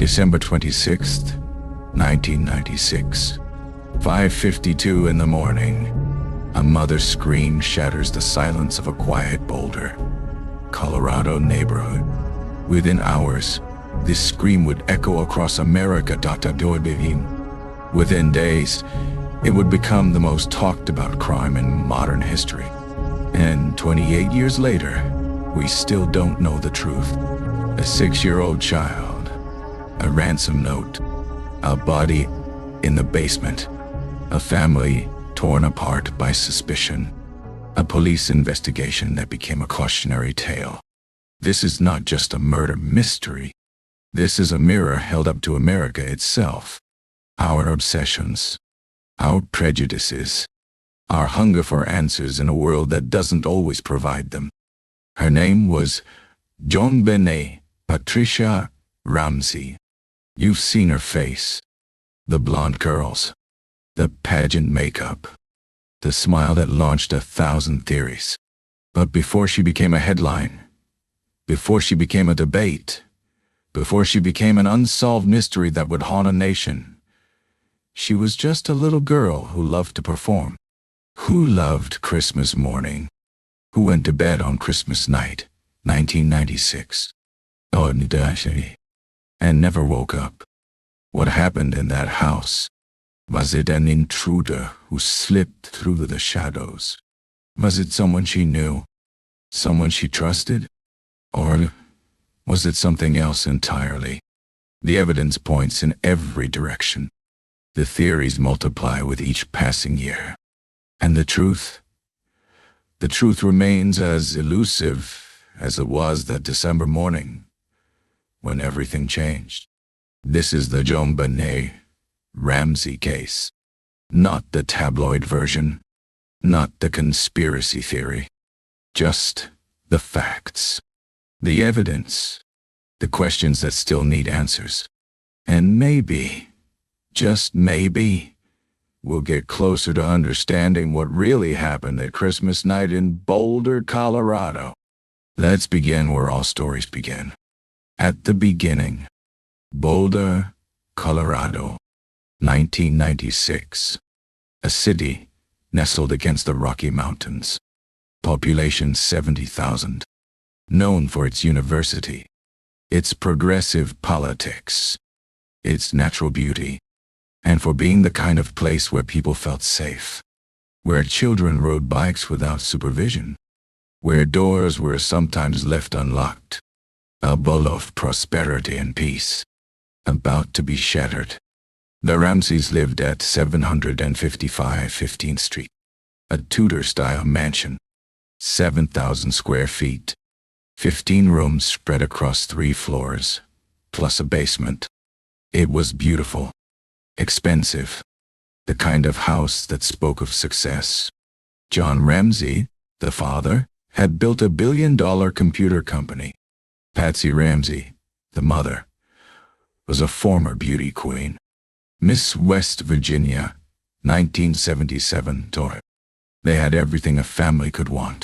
December 26th, 1996. 5:52 in the morning. A mother's scream shatters the silence of a quiet Boulder, Colorado neighborhood. Within hours, this scream would echo across America. Within days, it would become the most talked about crime in modern history. And 28 years later, we still don't know the truth. A 6-year-old child, a ransom note, a body in the basement, a family torn apart by suspicion, a police investigation that became a cautionary tale. This is not just a murder mystery. This is a mirror held up to America itself. Our obsessions, our prejudices, our hunger for answers in a world that doesn't always provide them. Her name was JonBenét Patricia Ramsey. You've seen her face. The blonde curls, the pageant makeup, the smile that launched 1,000 theories. But before she became a headline, before she became a debate, before she became an unsolved mystery that would haunt a nation, she was just a little girl who loved to perform, who loved Christmas morning, who went to bed on Christmas night, 1996, and never woke up. What happened in that house? Was it an intruder who slipped through the shadows? Was it someone she knew, someone she trusted? Or was it something else entirely? The evidence points in every direction. The theories multiply with each passing year. And the truth remains as elusive as it was that December morning when everything changed. This is the JonBenét Ramsey case. Not the tabloid version, not the conspiracy theory. Just the facts, the evidence, the questions that still need answers. And maybe, just maybe, we'll get closer to understanding what really happened at Christmas night in Boulder, Colorado. Let's begin where all stories begin. At the beginning. Boulder, Colorado, 1996. A city nestled against the Rocky Mountains. Population 70,000. Known for its university, its progressive politics, its natural beauty, and for being the kind of place where people felt safe, where children rode bikes without supervision, where doors were sometimes left unlocked. A bubble of prosperity and peace, about to be shattered. The Ramseys lived at 755 15th Street, a Tudor-style mansion, 7,000 square feet, 15 rooms spread across 3 floors, plus a basement. It was beautiful, expensive, the kind of house that spoke of success. John Ramsey, the father, had built a billion-dollar computer company. Patsy Ramsey, the mother, was a former beauty queen. Miss West Virginia, 1977 tour. They had everything a family could want.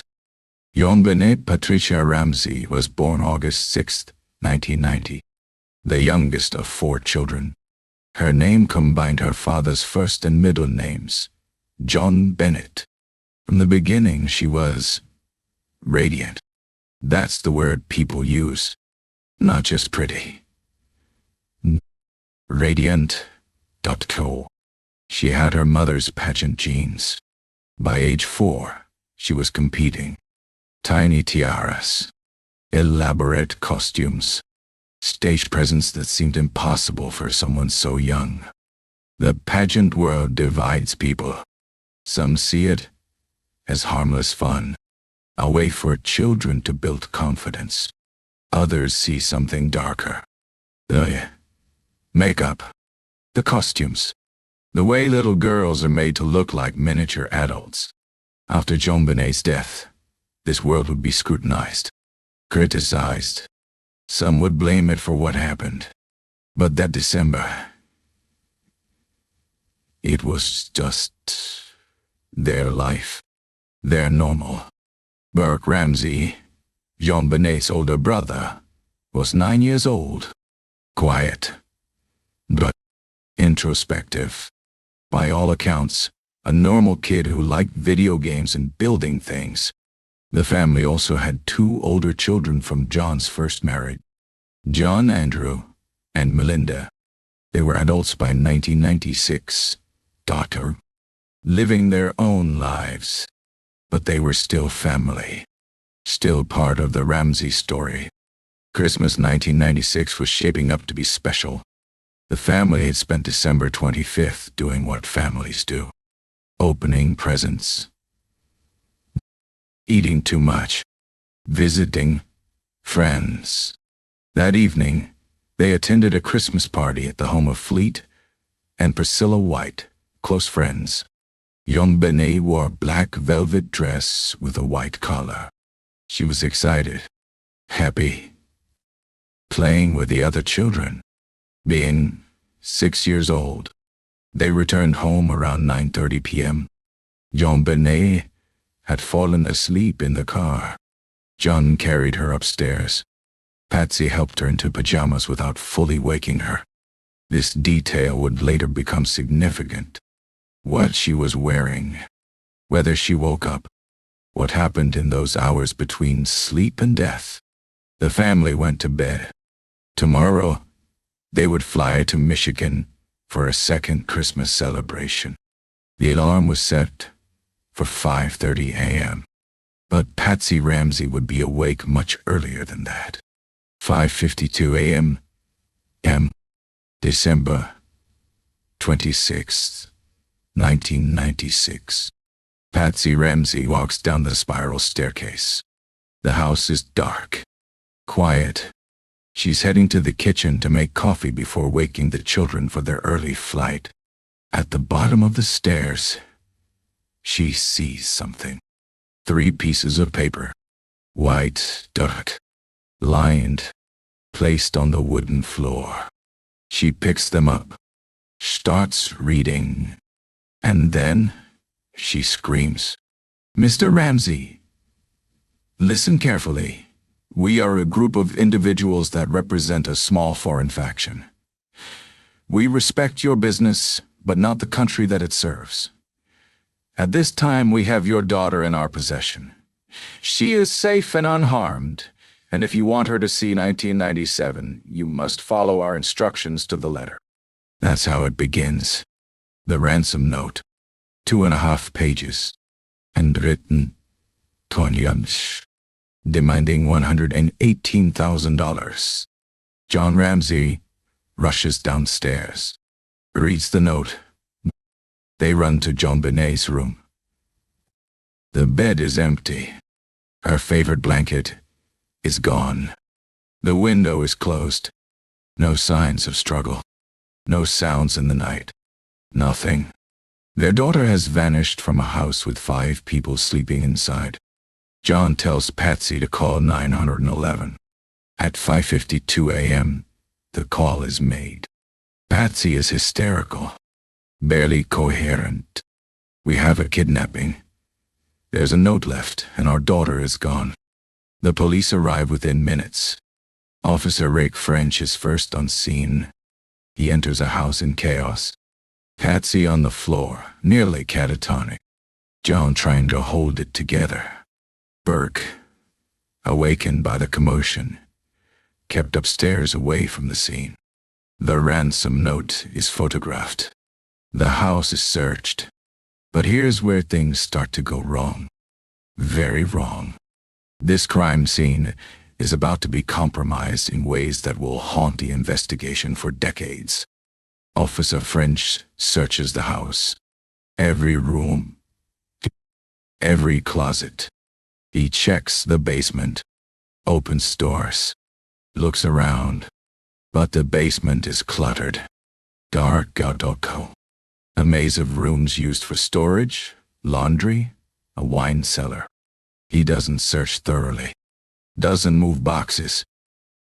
JonBenét Patricia Ramsey was born August 6, 1990, the youngest of 4 children. Her name combined her father's first and middle names, JonBenét. From the beginning, she was radiant. That's the word people use, not just pretty. Radiant.co. She had her mother's pageant genes. By age 4, she was competing. Tiny tiaras, elaborate costumes, stage presence that seemed impossible for someone so young. The pageant world divides people. Some see it as harmless fun, a way for children to build confidence. Others see something darker. The makeup, the costumes, the way little girls are made to look like miniature adults. After JonBenét's death, this world would be scrutinized, criticized. Some would blame it for what happened. But that December, it was just their life, their normal. Burke Ramsey, JonBenét's older brother, was 9 years old. Quiet, but introspective. By all accounts, a normal kid who liked video games and building things. The family also had two older children from John's first marriage, John Andrew and Melinda. They were adults by 1996, living their own lives. But they were still family, still part of the Ramsey story. Christmas 1996 was shaping up to be special. The family had spent December 25th doing what families do. Opening presents, eating too much, visiting friends. That evening, they attended a Christmas party at the home of Fleet and Priscilla White, close friends. JonBenét wore a black velvet dress with a white collar. She was excited, happy, playing with the other children. Being 6 years old, they returned home around 9:30 p.m. JonBenét had fallen asleep in the car. John carried her upstairs. Patsy helped her into pajamas without fully waking her. This detail would later become significant. What she was wearing, whether she woke up, what happened in those hours between sleep and death. The family went to bed. Tomorrow, they would fly to Michigan for a second Christmas celebration. The alarm was set for 5:30 a.m. But Patsy Ramsey would be awake much earlier than that. 5:52 a.m. December 26th, 1996. Patsy Ramsey walks down the spiral staircase. The house is dark, quiet. She's heading to the kitchen to make coffee before waking the children for their early flight. At the bottom of the stairs, she sees something. 3 pieces of paper, white, dark, lined, placed on the wooden floor. She picks them up, starts reading, and then she screams, "Mr. Ramsey, listen carefully. We are a group of individuals that represent a small foreign faction. We respect your business, but not the country that it serves. At this time, we have your daughter in our possession. She is safe and unharmed, and if you want her to see 1997, you must follow our instructions to the letter." That's how it begins. The ransom note, 2.5 pages, and written, Tonyans, demanding $118,000. John Ramsey rushes downstairs, reads the note. They run to JonBenét's room. The bed is empty. Her favorite blanket is gone. The window is closed. No signs of struggle. No sounds in the night. Nothing. Their daughter has vanished from a house with 5 people sleeping inside. John tells Patsy to call 911. At 5:52 a.m., the call is made. Patsy is hysterical, barely coherent. "We have a kidnapping. There's a note left, and our daughter is gone." The police arrive within minutes. Officer Rick French is first on scene. He enters a house in chaos. Patsy on the floor, nearly catatonic. John trying to hold it together. Burke, awakened by the commotion, kept upstairs away from the scene. The ransom note is photographed. The house is searched. But here's where things start to go wrong. Very wrong. This crime scene is about to be compromised in ways that will haunt the investigation for decades. Officer French searches the house. Every room. Every closet. He checks the basement. Opens doors. Looks around. But the basement is cluttered. Dark, a maze of rooms used for storage, laundry, a wine cellar. He doesn't search thoroughly. Doesn't move boxes.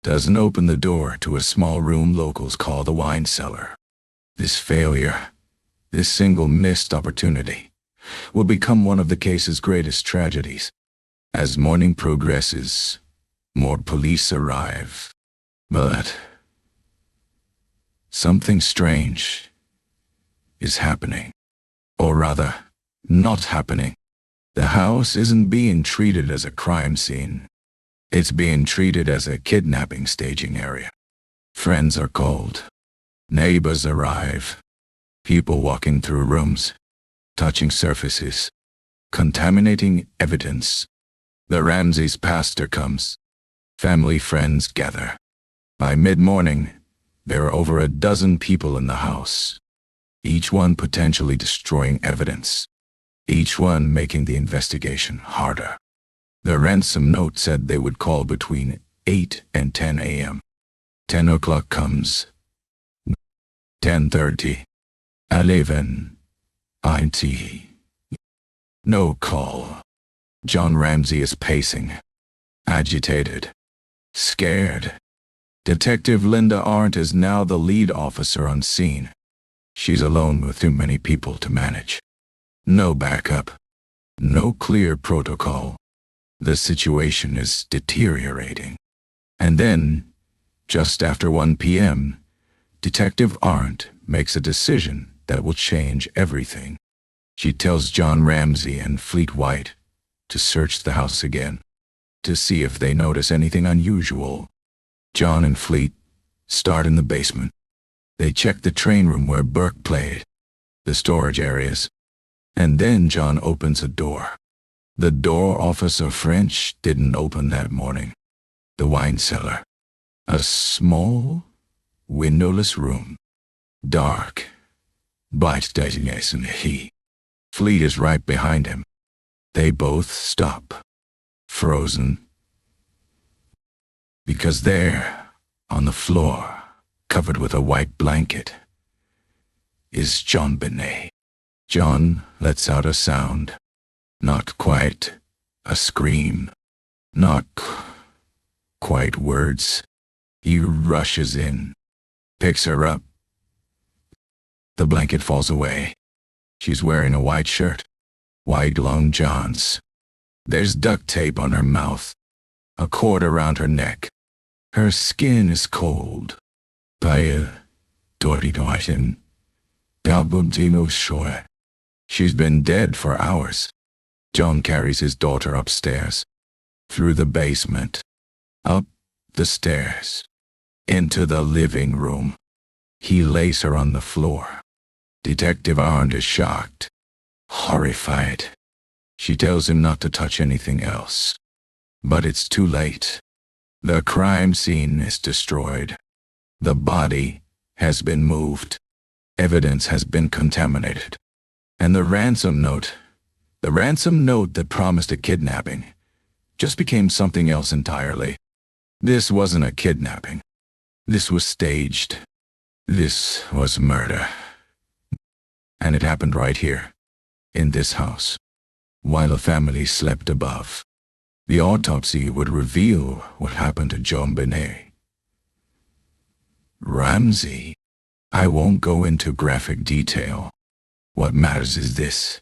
Doesn't open the door to a small room locals call the wine cellar. This failure, this single missed opportunity, will become one of the case's greatest tragedies. As morning progresses, more police arrive. But Something strange is happening. Or rather, not happening. The house isn't being treated as a crime scene. It's being treated as a kidnapping staging area. Friends are called. Neighbors arrive. People walking through rooms, touching surfaces, contaminating evidence. The Ramsey's pastor comes. Family friends gather. By mid-morning, there are over a dozen people in the house, each one potentially destroying evidence, each one making the investigation harder. The ransom note said they would call between 8 and 10 a.m. 10 o'clock comes. 10:30. 11. IT. No call. John Ramsey is pacing, agitated, scared. Detective Linda Arndt is now the lead officer on scene. She's alone with too many people to manage. No backup. No clear protocol. The situation is deteriorating. And then, just after 1 p.m., Detective Arndt makes a decision that will change everything. She tells John Ramsey and Fleet White to search the house again, to see if they notice anything unusual. John and Fleet start in the basement. They check the train room where Burke played, the storage areas, and then John opens a door. The door Officer French didn't open that morning. The wine cellar. A small, windowless room. Dark. Bright darkness and heat. Fleet is right behind him. They both stop. Frozen. Because there, on the floor, covered with a white blanket, is JonBenét. John lets out a sound. Not quite a scream. Not quite words. He rushes in, picks her up. The blanket falls away. She's wearing a white shirt, white long johns. There's duct tape on her mouth, a cord around her neck. Her skin is cold. Pale, Dorito-Item, Dalbumtino Shore. She's been dead for hours. John carries his daughter upstairs, through the basement, up the stairs, into the living room. He lays her on the floor. Detective Arndt is shocked, horrified. She tells him not to touch anything else. But it's too late. The crime scene is destroyed. The body has been moved. Evidence has been contaminated. And the ransom note that promised a kidnapping, just became something else entirely. This wasn't a kidnapping. This was staged. This was murder. And it happened right here, in this house, while the family slept above. The autopsy would reveal what happened to JonBenét Ramsey. I won't go into graphic detail. What matters is this.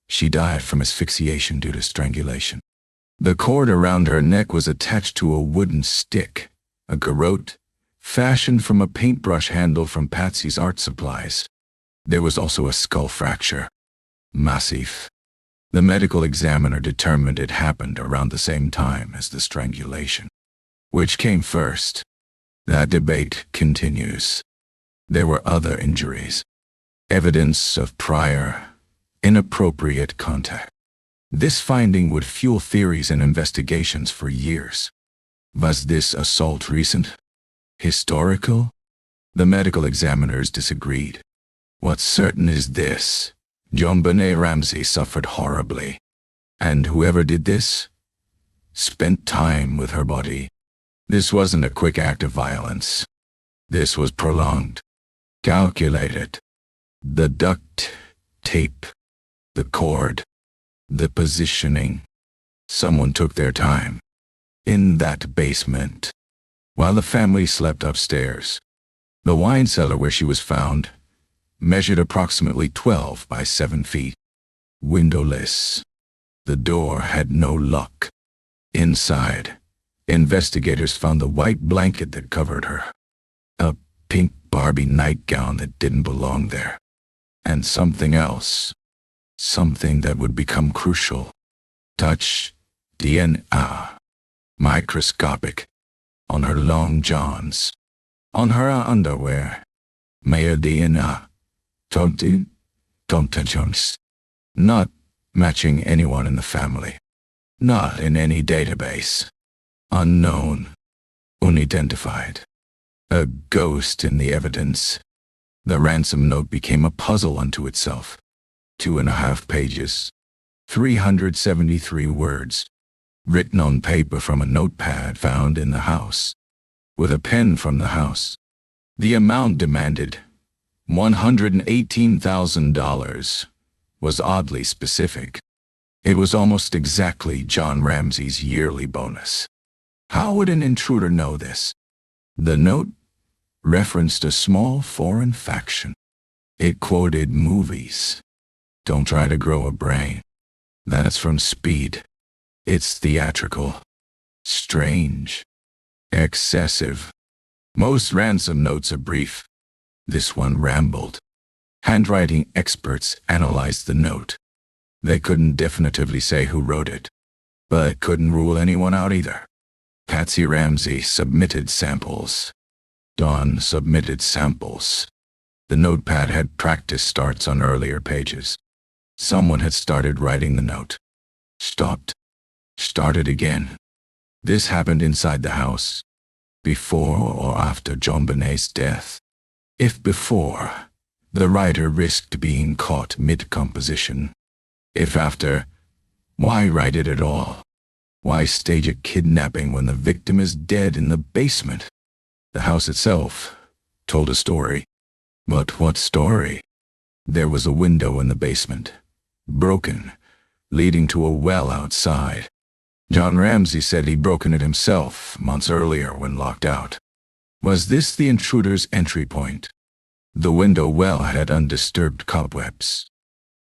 She died from asphyxiation due to strangulation. The cord around her neck was attached to a wooden stick, a garrote, fashioned from a paintbrush handle from Patsy's art supplies. There was also a skull fracture. Massive. The medical examiner determined it happened around the same time as the strangulation. Which came first? That debate continues. There were other injuries. Evidence of prior, inappropriate contact. This finding would fuel theories and investigations for years. Was this assault recent? Historical? The medical examiners disagreed. What's certain is this. JonBenét Ramsey suffered horribly. And whoever did this spent time with her body. This wasn't a quick act of violence. This was prolonged, calculated. The duct tape, the cord, the positioning. Someone took their time. In that basement, while the family slept upstairs. The wine cellar where she was found measured approximately 12 by 7 feet. Windowless. The door had no lock. Inside, investigators found the white blanket that covered her. A pink Barbie nightgown that didn't belong there. And something else. Something that would become crucial. Touch DNA. Microscopic. On her long johns. On her underwear. Maya DNA. Tonti Jones. Not matching anyone in the family. Not in any database. Unknown. Unidentified. A ghost in the evidence. The ransom note became a puzzle unto itself. 2.5 pages. 373 words. Written on paper from a notepad found in the house. With a pen from the house. The amount demanded, $118,000, was oddly specific. It was almost exactly John Ramsey's yearly bonus. How would an intruder know this? The note referenced a small foreign faction. It quoted movies. Don't try to grow a brain. That's from Speed. It's theatrical. Strange. Excessive. Most ransom notes are brief. This one rambled. Handwriting experts analyzed the note. They couldn't definitively say who wrote it, but couldn't rule anyone out either. Patsy Ramsey submitted samples. Dawn submitted samples. The notepad had practice starts on earlier pages. Someone had started writing the note. Stopped. Started again. This happened inside the house. Before or after JonBenét's death. If before, the writer risked being caught mid-composition. If after, why write it at all? Why stage a kidnapping when the victim is dead in the basement? The house itself told a story. But what story? There was a window in the basement, broken, leading to a well outside. John Ramsey said he'd broken it himself months earlier when locked out. Was this the intruder's entry point? The window well had undisturbed cobwebs.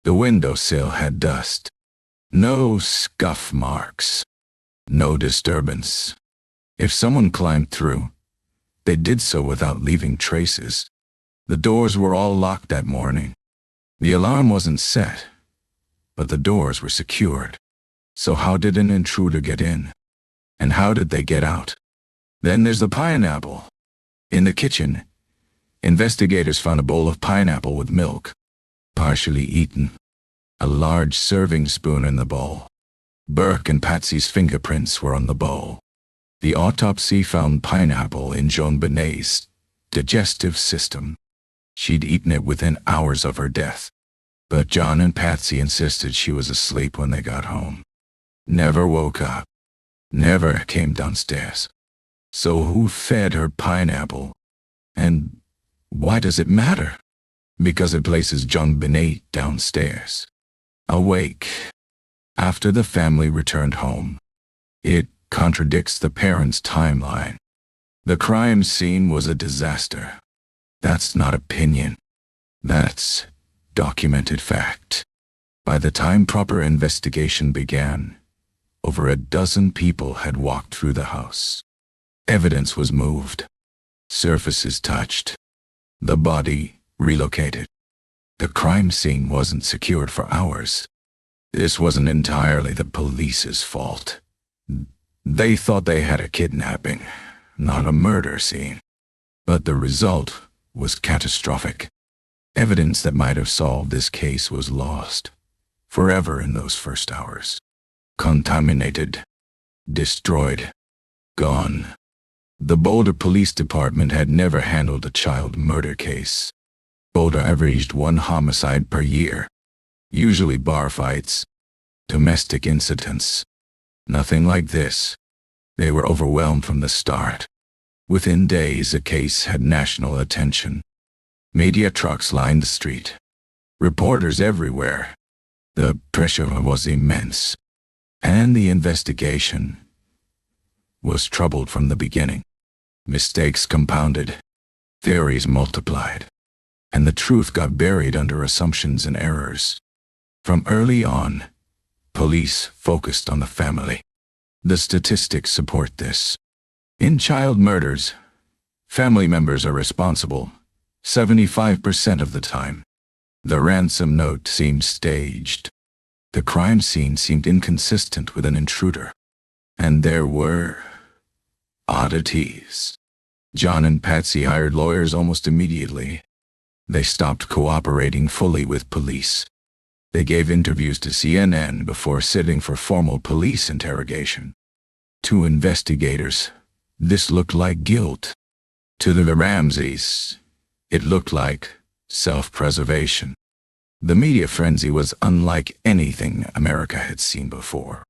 The windowsill had dust. No scuff marks. No disturbance. If someone climbed through, they did so without leaving traces. The doors were all locked that morning. The alarm wasn't set, but the doors were secured. So how did an intruder get in? And how did they get out? Then there's the pineapple. In the kitchen, investigators found a bowl of pineapple with milk, partially eaten. A large serving spoon in the bowl. Burke and Patsy's fingerprints were on the bowl. The autopsy found pineapple in JonBenét's digestive system. She'd eaten it within hours of her death. But John and Patsy insisted she was asleep when they got home. Never woke up. Never came downstairs. So who fed her pineapple? And why does it matter? Because it places JonBenét downstairs. Awake. After the family returned home. It contradicts the parents' timeline. The crime scene was a disaster. That's not opinion. That's documented fact. By the time proper investigation began, over a dozen people had walked through the house. Evidence was moved. Surfaces touched. The body relocated. The crime scene wasn't secured for hours. This wasn't entirely the police's fault. They thought they had a kidnapping, not a murder scene. But the result was catastrophic. Evidence that might have solved this case was lost, forever in those first hours. Contaminated, destroyed, gone. The Boulder Police Department had never handled a child murder case. Boulder averaged 1 homicide per year, usually bar fights, domestic incidents. Nothing like this. They were overwhelmed from the start. Within days, a case had national attention. Media trucks lined the street. Reporters everywhere. The pressure was immense. And the investigation was troubled from the beginning. Mistakes compounded. Theories multiplied. And the truth got buried under assumptions and errors. From early on, police focused on the family. The statistics support this. In child murders, family members are responsible 75% of the time. The ransom note seemed staged. The crime scene seemed inconsistent with an intruder. And there were oddities. John and Patsy hired lawyers almost immediately. They stopped cooperating fully with police. They gave interviews to CNN before sitting for formal police interrogation. To investigators, this looked like guilt. To the Ramseys, it looked like self-preservation. The media frenzy was unlike anything America had seen before.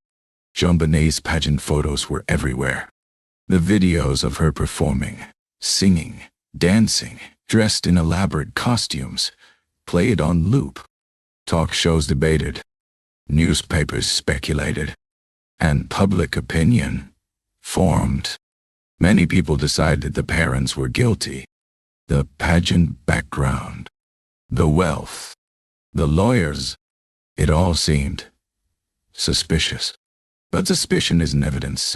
JonBenét's pageant photos were everywhere. The videos of her performing, singing, dancing, dressed in elaborate costumes, played on loop. Talk shows debated, newspapers speculated, and public opinion formed. Many people decided the parents were guilty. The pageant background, the wealth, the lawyers, it all seemed suspicious. But suspicion isn't evidence,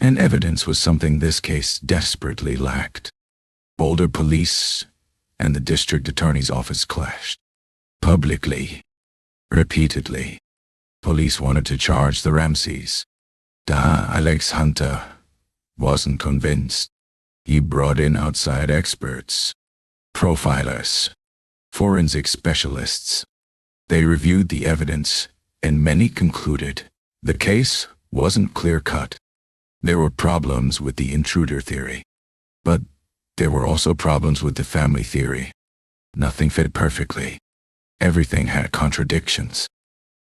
and evidence was something this case desperately lacked. Boulder police and the district attorney's office clashed. Publicly, repeatedly, police wanted to charge the Ramseys. Alex Hunter wasn't convinced. He brought in outside experts, profilers, forensic specialists. They reviewed the evidence, and many concluded the case wasn't clear-cut. There were problems with the intruder theory, but there were also problems with the family theory. Nothing fit perfectly. Everything had contradictions.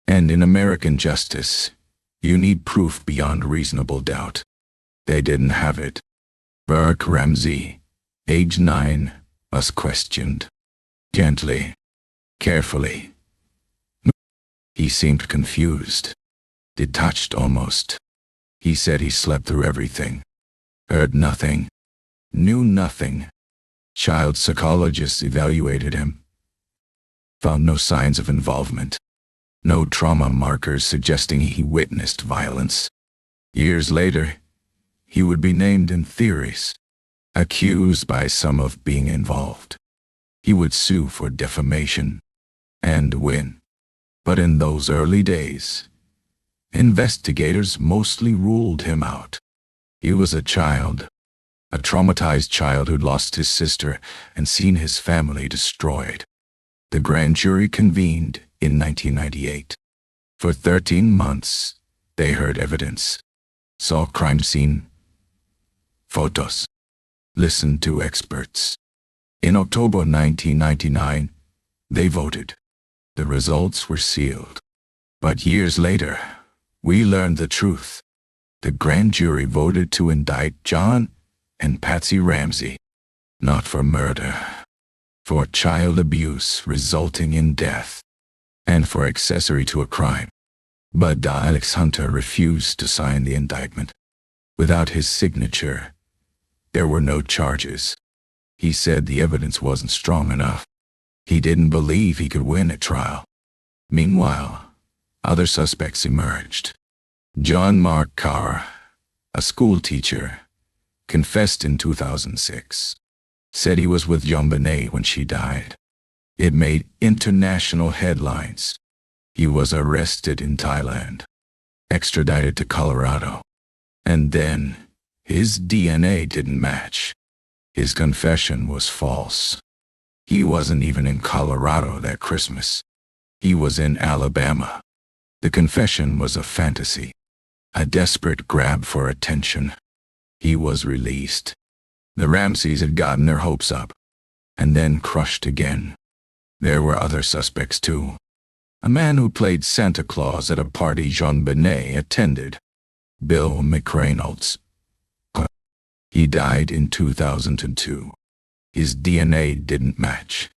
And in American justice, you need proof beyond reasonable doubt. They didn't have it. Burke Ramsey, age 9, was questioned. Gently, carefully. He seemed confused, detached almost. He said he slept through everything, heard nothing, knew nothing. Child psychologists evaluated him, found no signs of involvement, no trauma markers suggesting he witnessed violence. Years later, he would be named in theories, accused by some of being involved. He would sue for defamation and win. But in those early days, investigators mostly ruled him out. He was a child, a traumatized child who'd lost his sister and seen his family destroyed. The grand jury convened in 1998. For 13 months, they heard evidence, saw crime scene photos, listened to experts. In October 1999, they voted. The results were sealed. But years later, we learned the truth. The grand jury voted to indict John and Patsy Ramsey, not for murder, for child abuse resulting in death, and for accessory to a crime. But Alex Hunter refused to sign the indictment. Without his signature, there were no charges. He said the evidence wasn't strong enough. He didn't believe he could win at trial. Meanwhile, other suspects emerged. John Mark Carr, a school teacher, confessed in 2006. Said he was with JonBenét when she died. It made international headlines. He was arrested in Thailand, extradited to Colorado. And then, his DNA didn't match. His confession was false. He wasn't even in Colorado that Christmas. He was in Alabama. The confession was a fantasy, a desperate grab for attention. He was released. The Ramseys had gotten their hopes up, and then crushed again. There were other suspects too. A man who played Santa Claus at a party JonBenét attended, Bill McReynolds. He died in 2002. His DNA didn't match.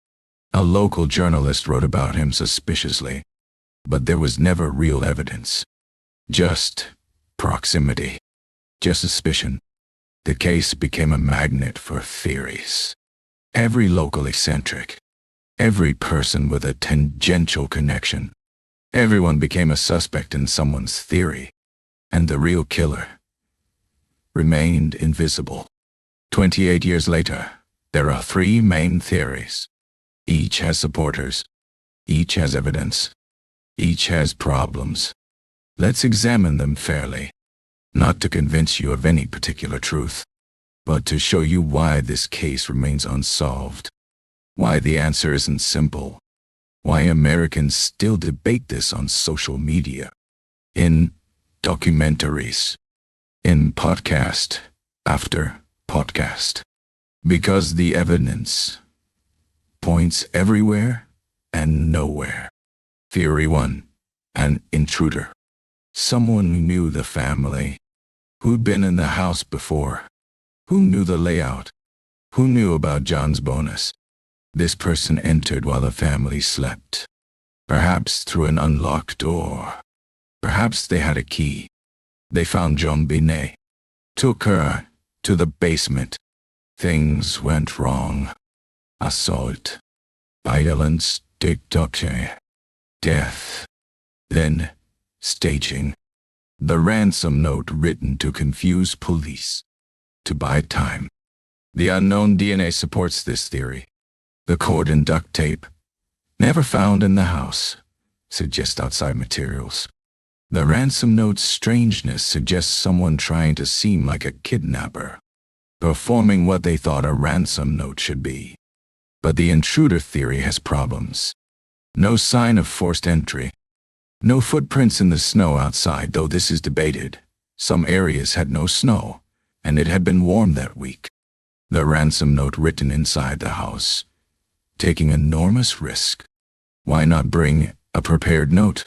A local journalist wrote about him suspiciously, but there was never real evidence. Just proximity, just suspicion. The case became a magnet for theories. Every local eccentric, every person with a tangential connection, everyone became a suspect in someone's theory, and the real killer remained invisible. 28 years later, There are three main theories. Each has supporters. Each has evidence. Each has problems. Let's examine them fairly, not to convince you of any particular truth, but to show you why this case remains unsolved, why the answer isn't simple, why Americans still debate this on social media, in documentaries, in podcast after podcast, because the evidence points everywhere and nowhere. Theory 1. An intruder. Someone who knew the family, who'd been in the house before, who knew the layout, who knew about John's bonus. This person entered while the family slept, perhaps through an unlocked door. Perhaps they had a key. They found JonBenét, took her to the basement. Things went wrong. Assault, violence, destruction, death. Then, staging. The ransom note written to confuse police, to buy time. The unknown DNA supports this theory. The cord and duct tape, never found in the house, suggest outside materials. The ransom note's strangeness suggests someone trying to seem like a kidnapper, performing what they thought a ransom note should be. But the intruder theory has problems. No sign of forced entry. No footprints in the snow outside, though this is debated. Some areas had no snow, and it had been warm that week. The ransom note written inside the house, taking enormous risk. Why not bring a prepared note?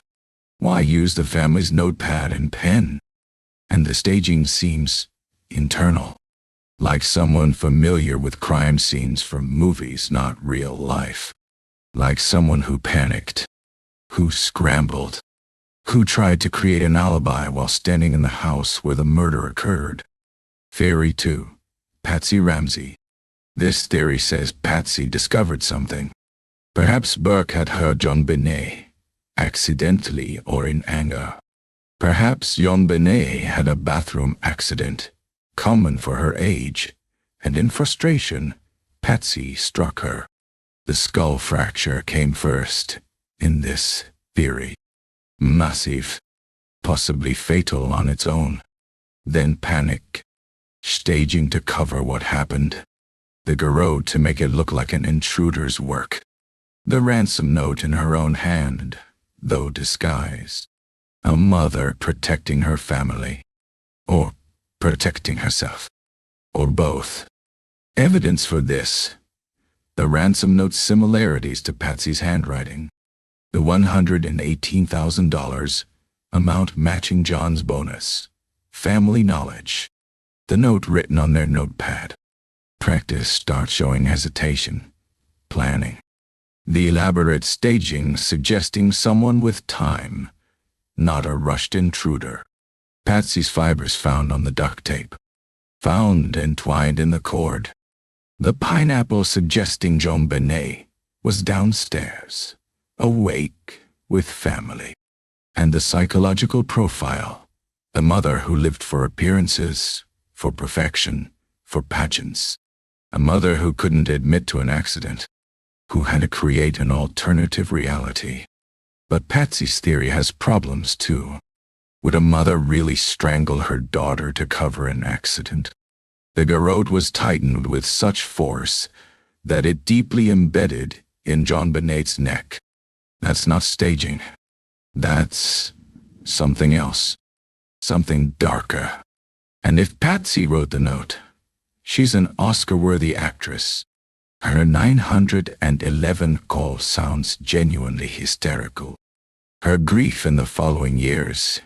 Why use the family's notepad and pen? And the staging seems internal, like someone familiar with crime scenes from movies, not real life. Like someone who panicked, who scrambled, who tried to create an alibi while standing in the house where the murder occurred. Theory 2. Patsy Ramsey. This theory says Patsy discovered something. Perhaps Burke had heard JonBenét, accidentally or in anger. Perhaps JonBenét had a bathroom accident, common for her age, and in frustration, Patsy struck her. The skull fracture came first, in this theory. Massive, possibly fatal on its own. Then panic, staging to cover what happened. The garrote to make it look like an intruder's work. The ransom note in her own hand, though disguised. A mother protecting her family, or protecting herself, or both. Evidence for this: the ransom note's similarities to Patsy's handwriting, the $118,000 amount matching John's bonus, family knowledge, the note written on their notepad. Practice starts showing hesitation, planning. The elaborate staging suggesting someone with time, not a rushed intruder. Patsy's fibers found on the duct tape, found entwined in the cord. The pineapple suggesting JonBenét was downstairs, awake, with family. And the psychological profile, the mother who lived for appearances, for perfection, for pageants. A mother who couldn't admit to an accident, who had to create an alternative reality. But Patsy's theory has problems too. Would a mother really strangle her daughter to cover an accident? The garrote was tightened with such force that it deeply embedded in JonBenét's neck. That's not staging. That's something else. Something darker. And if Patsy wrote the note, she's an Oscar-worthy actress. Her 911 call sounds genuinely hysterical. Her grief in the following years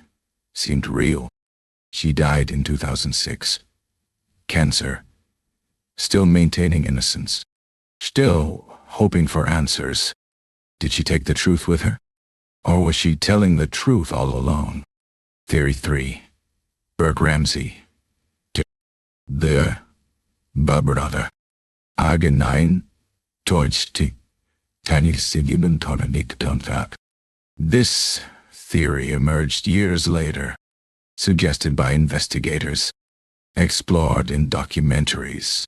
seemed real. She died in 2006. Cancer. Still maintaining innocence. Still hoping for answers. Did she take the truth with her? Or was she telling the truth all along? Theory 3. Burke Ramsey. The brother. Arginine. Torchti. Tani Sigibin Tonanik Tontak. This theory emerged years later, suggested by investigators, explored in documentaries.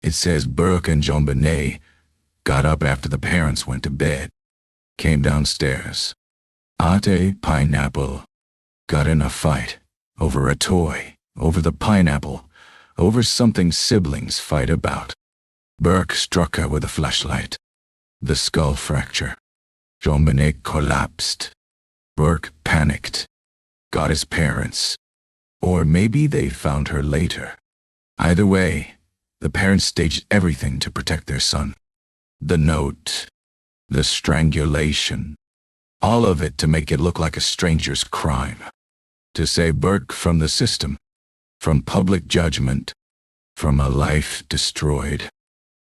It says Burke and JonBenét got up after the parents went to bed, came downstairs, ate a pineapple, got in a fight over a toy, over the pineapple, over something siblings fight about. Burke struck her with a flashlight. The skull fracture. JonBenét collapsed. Burke panicked. Got his parents. Or maybe they found her later. Either way, the parents staged everything to protect their son. The note, the strangulation, all of it to make it look like a stranger's crime. To save Burke from the system, from public judgment, from a life destroyed.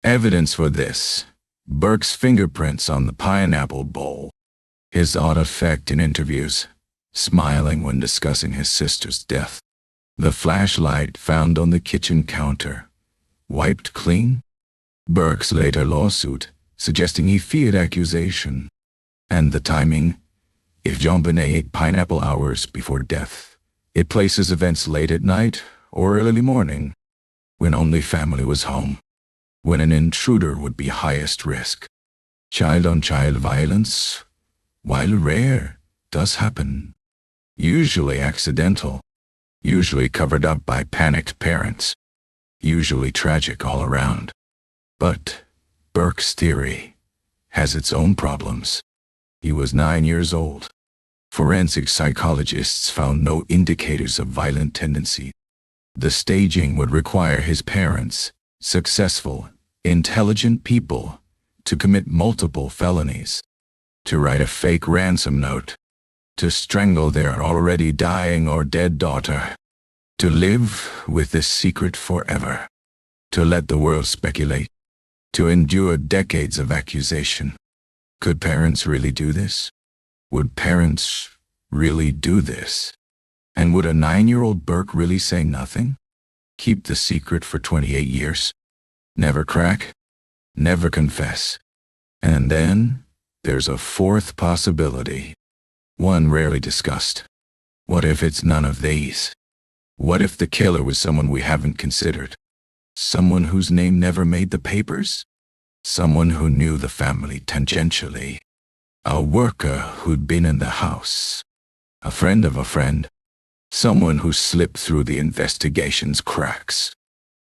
Evidence for this: Burke's fingerprints on the pineapple bowl, his odd effect in interviews, smiling when discussing his sister's death, the flashlight found on the kitchen counter, wiped clean, Burke's later lawsuit suggesting he feared accusation, and the timing. If JonBenét ate pineapple hours before death, it places events late at night or early morning, when only family was home, when an intruder would be highest risk. Child-on-child violence, while rare, does happen. Usually accidental, usually covered up by panicked parents, usually tragic all around. But Burke's theory has its own problems. He was 9 years old. Forensic psychologists found no indicators of violent tendency. The staging would require his parents, successful, intelligent people, to commit multiple felonies, to write a fake ransom note, to strangle their already dying or dead daughter, to live with this secret forever, to let the world speculate, to endure decades of accusation. Could parents really do this? Would parents really do this? And would a 9-year-old Burke really say nothing? Keep the secret for 28 years? Never crack? Never confess? And then there's a fourth possibility, one rarely discussed. What if it's none of these? What if the killer was someone we haven't considered? Someone whose name never made the papers? Someone who knew the family tangentially. A worker who'd been in the house. A friend of a friend. Someone who slipped through the investigation's cracks.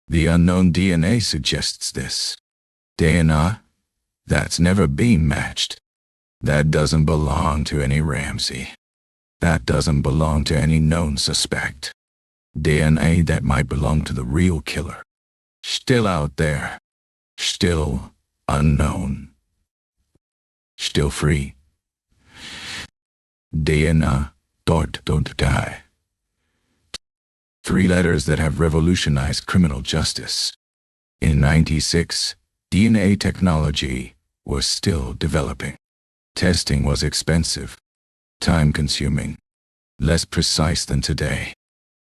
The unknown DNA suggests this. DNA? That's never been matched. That doesn't belong to any Ramsey. That doesn't belong to any known suspect. DNA that might belong to the real killer. Still out there. Still unknown. Still free. DNA, don't die. 3 letters that have revolutionized criminal justice. In '96, DNA technology was still developing. Testing was expensive, time-consuming, less precise than today.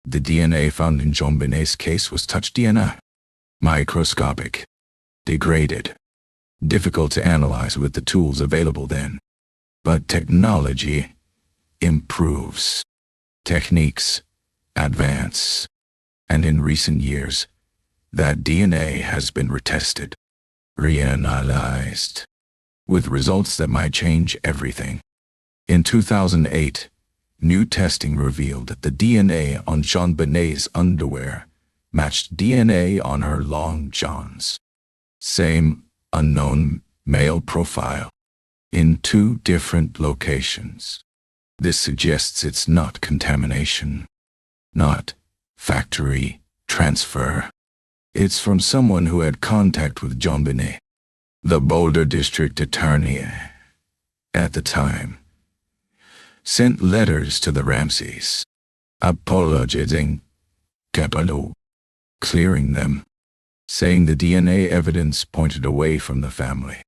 The DNA found in JonBenét's case was touch DNA. Microscopic, degraded, difficult to analyze with the tools available then. But technology improves. Techniques advance. And in recent years, that DNA has been retested, reanalyzed, with results that might change everything. In 2008, new testing revealed that the DNA on JonBenét's underwear matched DNA on her long johns. Same unknown male profile, in 2 different locations. This suggests it's not contamination, not factory transfer. It's from someone who had contact with JonBenét. The Boulder district attorney, at the time, sent letters to the Ramseys, apologizing, clearing them, saying the DNA evidence pointed away from the family,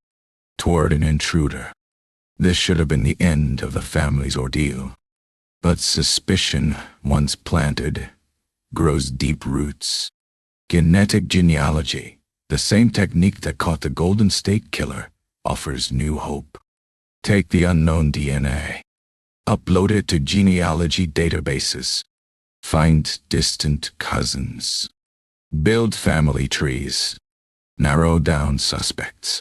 toward an intruder. This should have been the end of the family's ordeal. But suspicion, once planted, grows deep roots. Genetic genealogy, the same technique that caught the Golden State Killer, offers new hope. Take the unknown DNA, upload it to genealogy databases, find distant cousins, build family trees, narrowed down suspects.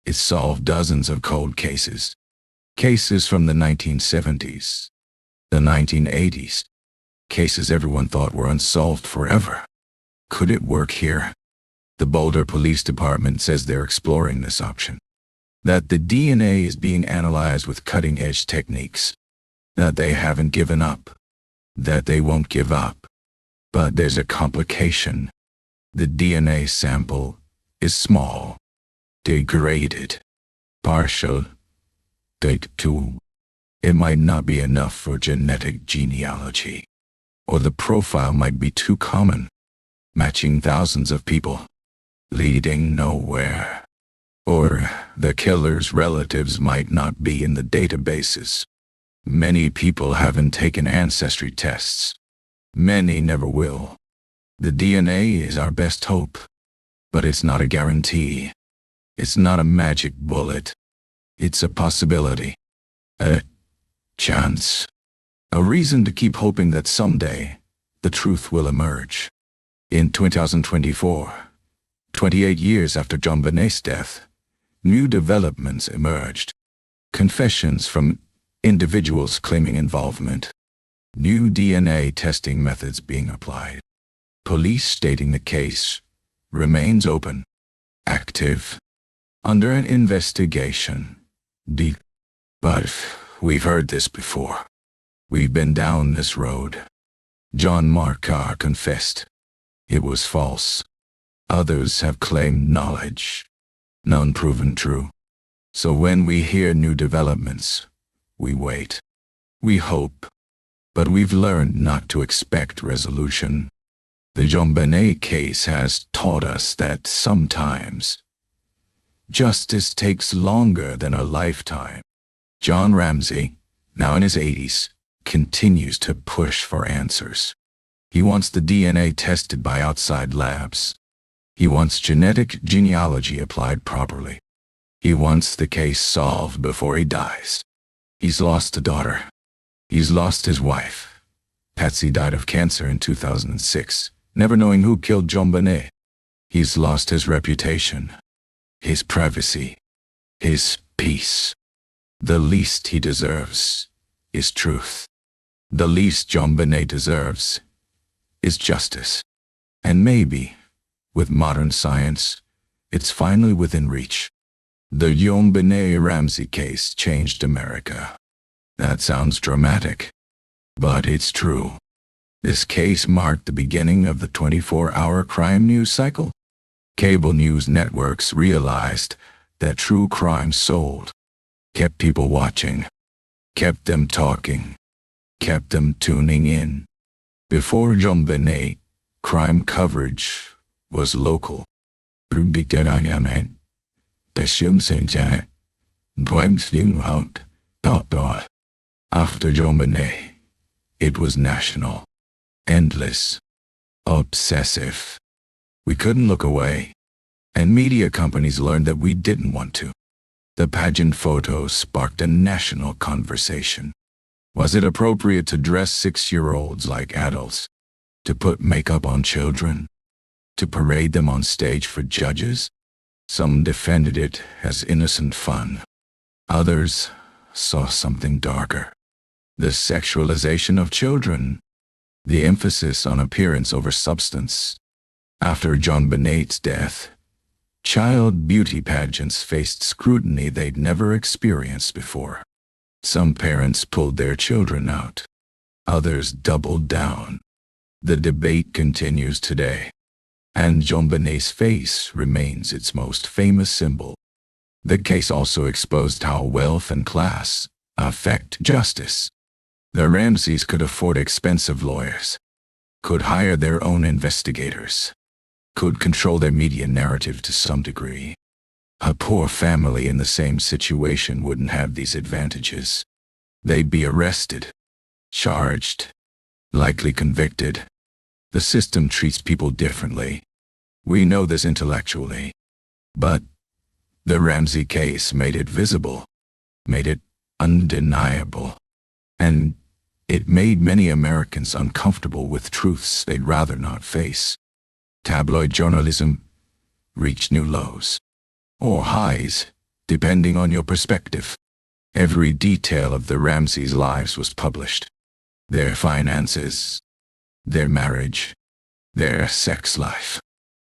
It solved dozens of cold cases. Cases from the 1970s, the 1980s. Cases everyone thought were unsolved forever. Could it work here? The Boulder Police Department says they're exploring this option. That the DNA is being analyzed with cutting-edge techniques. That they haven't given up. That they won't give up. But there's a complication. The DNA sample is small, degraded, partial, date 2. It might not be enough for genetic genealogy. Or the profile might be too common, matching thousands of people, leading nowhere. Or the killer's relatives might not be in the databases. Many people haven't taken ancestry tests. Many never will. The DNA is our best hope, but it's not a guarantee. It's not a magic bullet. It's a possibility, a chance, a reason to keep hoping that someday the truth will emerge. In 2024, 28 years after JonBenét's death, new developments emerged. Confessions from individuals claiming involvement. New DNA testing methods being applied. Police stating the case remains open, active, under an investigation. Deep. But we've heard this before. We've been down this road. John Marcar confessed. It was false. Others have claimed knowledge. None proven true. So when we hear new developments, we wait. We hope. But we've learned not to expect resolution. The JonBenét case has taught us that sometimes justice takes longer than a lifetime. Jon Ramsey, now in his 80s, continues to push for answers. He wants the DNA tested by outside labs. He wants genetic genealogy applied properly. He wants the case solved before he dies. He's lost a daughter. He's lost his wife. Patsy died of cancer in 2006, never knowing who killed JonBenét. He's lost his reputation, his privacy, his peace. The least he deserves is truth. The least JonBenét deserves is justice. And maybe, with modern science, it's finally within reach. The JonBenét Ramsey case changed America. That sounds dramatic, but it's true. This case marked the beginning of the 24-hour crime news cycle. Cable news networks realized that true crime sold, kept people watching, kept them talking, kept them tuning in. Before JonBenét, crime coverage was local. After JonBenét, it was national, endless, obsessive. We couldn't look away, and media companies learned that we didn't want to. The pageant photos sparked a national conversation. Was it appropriate to dress 6-year-olds like adults? To put makeup on children? To parade them on stage for judges? Some defended it as innocent fun. Others saw something darker. The sexualization of children. The emphasis on appearance over substance. After JonBenét's death, child beauty pageants faced scrutiny they'd never experienced before. Some parents pulled their children out. Others doubled down. The debate continues today, and JonBenét's face remains its most famous symbol. The case also exposed how wealth and class affect justice. The Ramseys could afford expensive lawyers, could hire their own investigators, could control their media narrative to some degree. A poor family in the same situation wouldn't have these advantages. They'd be arrested, charged, likely convicted. The system treats people differently. We know this intellectually. But the Ramsey case made it visible, made it undeniable, and it made many Americans uncomfortable with truths they'd rather not face. Tabloid journalism, reached new lows. Or highs, depending on your perspective. Every detail of the Ramseys' lives was published. Their finances, their marriage, their sex life.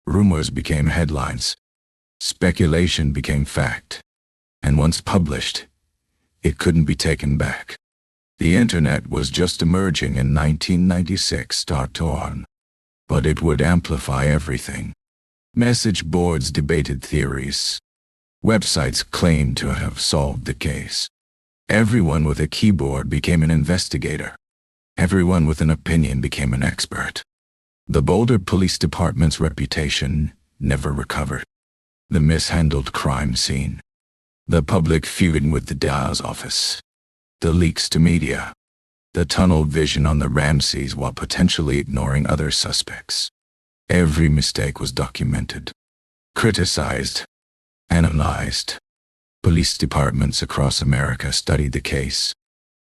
Rumors became headlines. Speculation became fact. And once published, it couldn't be taken back. The internet was just emerging in 1996 on, but it would amplify everything. Message boards debated theories. Websites claimed to have solved the case. Everyone with a keyboard became an investigator. Everyone with an opinion became an expert. The Boulder Police Department's reputation never recovered. The mishandled crime scene. The public feuding with the DA's office. The leaks to media. The tunnel vision on the Ramseys while potentially ignoring other suspects. Every mistake was documented, criticized, analyzed. Police departments across America studied the case,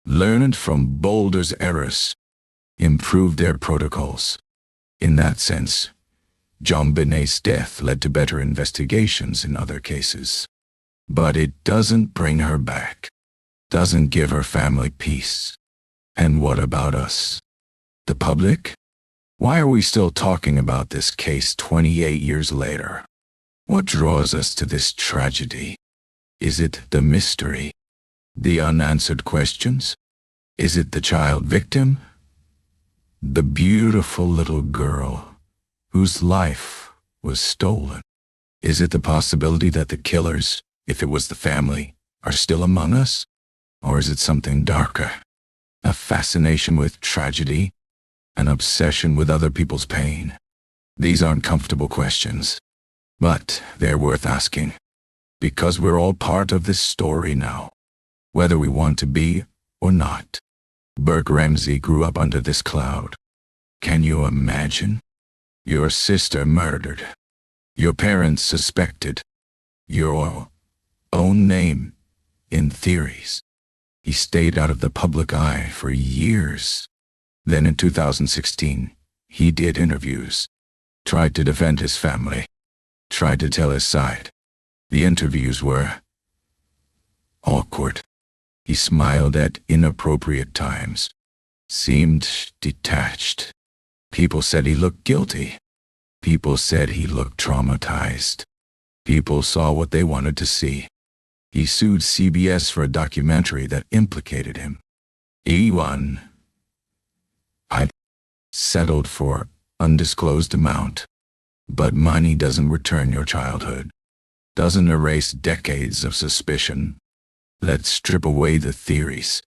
learned from Boulder's errors, improved their protocols. In that sense, JonBenét's death led to better investigations in other cases. But it doesn't bring her back, doesn't give her family peace. And what about us? The public? Why are we still talking about this case 28 years later? What draws us to this tragedy? Is it the mystery? The unanswered questions? Is it the child victim? The beautiful little girl whose life was stolen? Is it the possibility that the killers, if it was the family, are still among us? Or is it something darker? A fascination with tragedy? An obsession with other people's pain? These aren't comfortable questions, but they're worth asking. Because we're all part of this story now, whether we want to be or not. Burke Ramsey grew up under this cloud. Can you imagine? Your sister murdered. Your parents suspected. Your own name in theories. He stayed out of the public eye for years. Then in 2016, he did interviews. Tried to defend his family. Tried to tell his side. The interviews were awkward. He smiled at inappropriate times. Seemed detached. People said he looked guilty. People said he looked traumatized. People saw what they wanted to see. He sued CBS for a documentary that implicated him. He won. I settled for undisclosed amount. But money doesn't return your childhood. Doesn't erase decades of suspicion. Let's strip away the theories,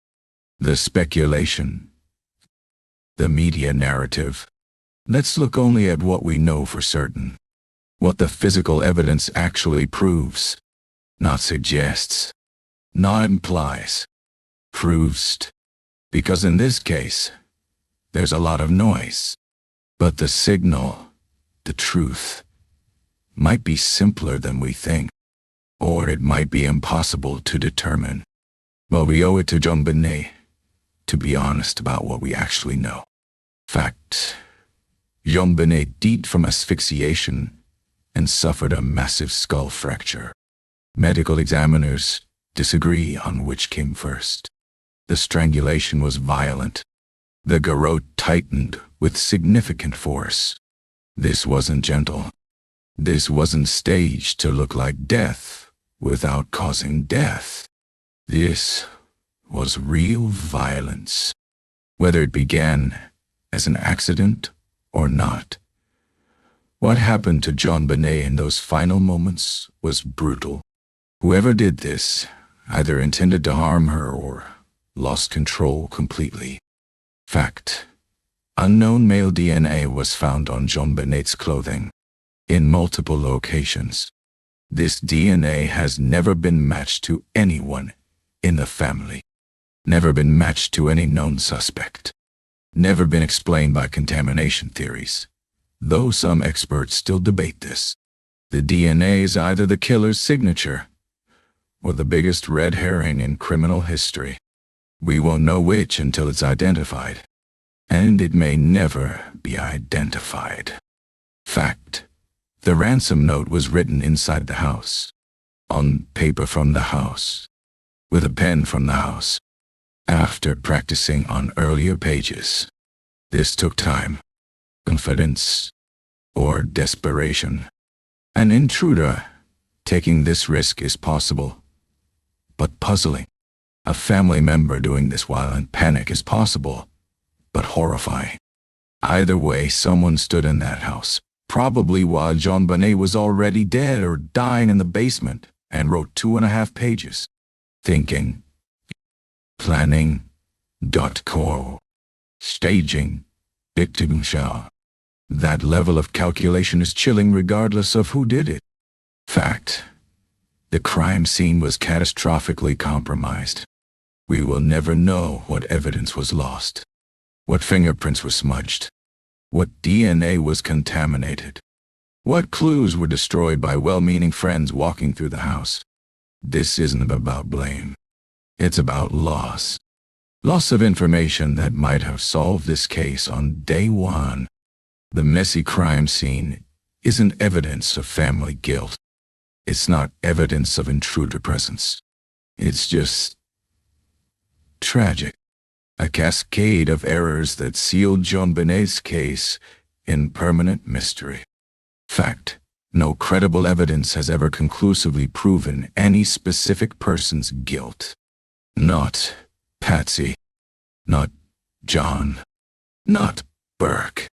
the speculation, the media narrative. Let's look only at what we know for certain. What the physical evidence actually proves. Not suggests. Not implies. Proves. Because in this case, there's a lot of noise. But the signal, the truth, might be simpler than we think. Or it might be impossible to determine. But we owe it to JonBenét to be honest about what we actually know. Fact. JonBenét died from asphyxiation and suffered a massive skull fracture. Medical examiners disagree on which came first. The strangulation was violent. The garrote tightened with significant force. This wasn't gentle. This wasn't staged to look like death without causing death. This was real violence. Whether it began as an accident or not. What happened to JonBenét in those final moments was brutal. Whoever did this either intended to harm her or lost control completely. Fact. Unknown male DNA was found on JonBenét's clothing in multiple locations. This DNA has never been matched to anyone in the family. Never been matched to any known suspect. Never been explained by contamination theories, though some experts still debate this. The DNA is either the killer's signature or the biggest red herring in criminal history. We won't know which until it's identified, and it may never be identified. Fact. The ransom note was written inside the house, on paper from the house, with a pen from the house. After practicing on earlier pages, this took time, confidence, or desperation. An intruder taking this risk is possible, but puzzling. A family member doing this while in panic is possible, but horrifying. Either way, someone stood in that house, probably while JonBenét was already dead or dying in the basement, and wrote 2.5 pages. Thinking, planning, .co, staging, dictation. That level of calculation is chilling regardless of who did it. Fact, the crime scene was catastrophically compromised. We will never know what evidence was lost, what fingerprints were smudged, what DNA was contaminated, what clues were destroyed by well-meaning friends walking through the house. This isn't about blame. It's about loss. Loss of information that might have solved this case on day one. The messy crime scene isn't evidence of family guilt. It's not evidence of intruder presence. It's just tragic. A cascade of errors that sealed JonBenét's case in permanent mystery. Fact, no credible evidence has ever conclusively proven any specific person's guilt. Not Patsy, not John, not Burke,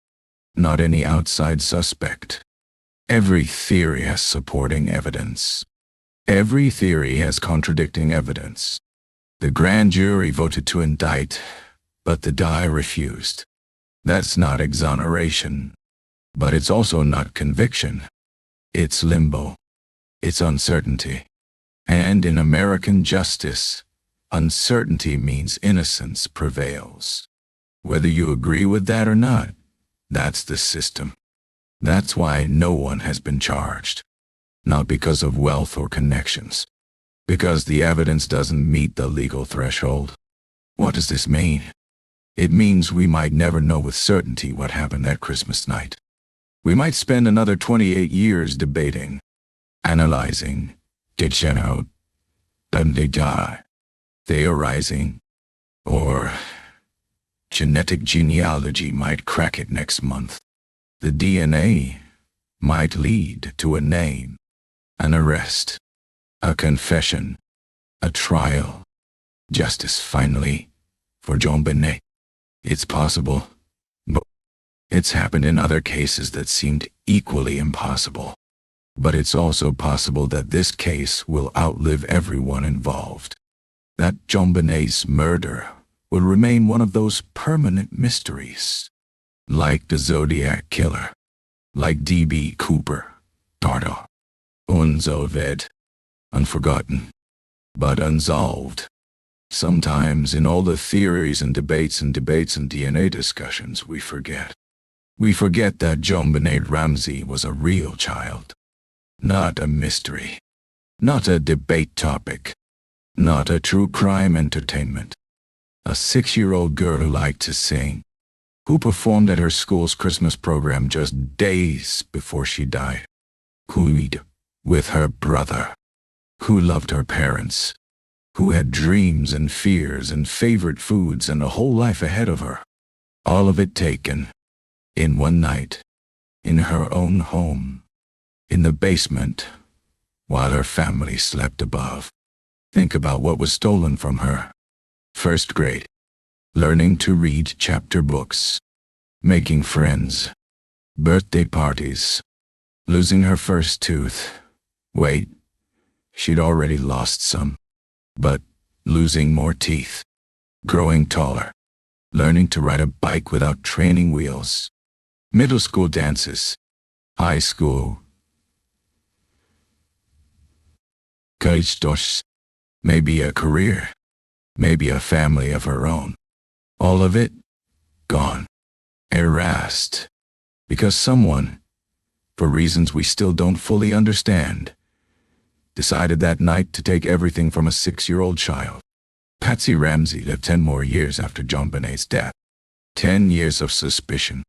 not any outside suspect. Every theory has supporting evidence. Every theory has contradicting evidence. The grand jury voted to indict, but the DI refused. That's not exoneration, but it's also not conviction. It's limbo. It's uncertainty. And in American justice, uncertainty means innocence prevails. Whether you agree with that or not, that's the system. That's why no one has been charged. Not because of wealth or connections. Because the evidence doesn't meet the legal threshold. What does this mean? It means we might never know with certainty what happened that Christmas night. We might spend another 28 years debating, analyzing, did she out, didn't they die, theorizing, or genetic genealogy might crack it next month. The DNA might lead to a name, an arrest, a confession, a trial, justice finally, for JonBenét. It's possible, but it's happened in other cases that seemed equally impossible. But it's also possible that this case will outlive everyone involved. That JonBenét's murder will remain one of those permanent mysteries. Like the Zodiac Killer, like D.B. Cooper, Tardo, Unsolved, unforgotten, but unsolved. Sometimes in all the theories and debates and DNA discussions, we forget. We forget that JonBenét Ramsey was a real child. Not a mystery. Not a debate topic. Not a true crime entertainment. A 6-year-old girl who liked to sing, who performed at her school's Christmas program just days before she died, who lived with her brother, who loved her parents, who had dreams and fears and favorite foods and a whole life ahead of her. All of it taken in one night, in her own home, in the basement, while her family slept above. Think about what was stolen from her. First grade, learning to read chapter books, making friends, birthday parties, losing her first tooth. Wait, she'd already lost some, but losing more teeth, growing taller, learning to ride a bike without training wheels, middle school dances, high school, college, maybe a career, maybe a family of her own. All of it gone, erased, because someone, for reasons we still don't fully understand, decided that night to take everything from a 6-year-old child. Patsy Ramsey lived 10 more years after JonBenét's death. 10 years of suspicion,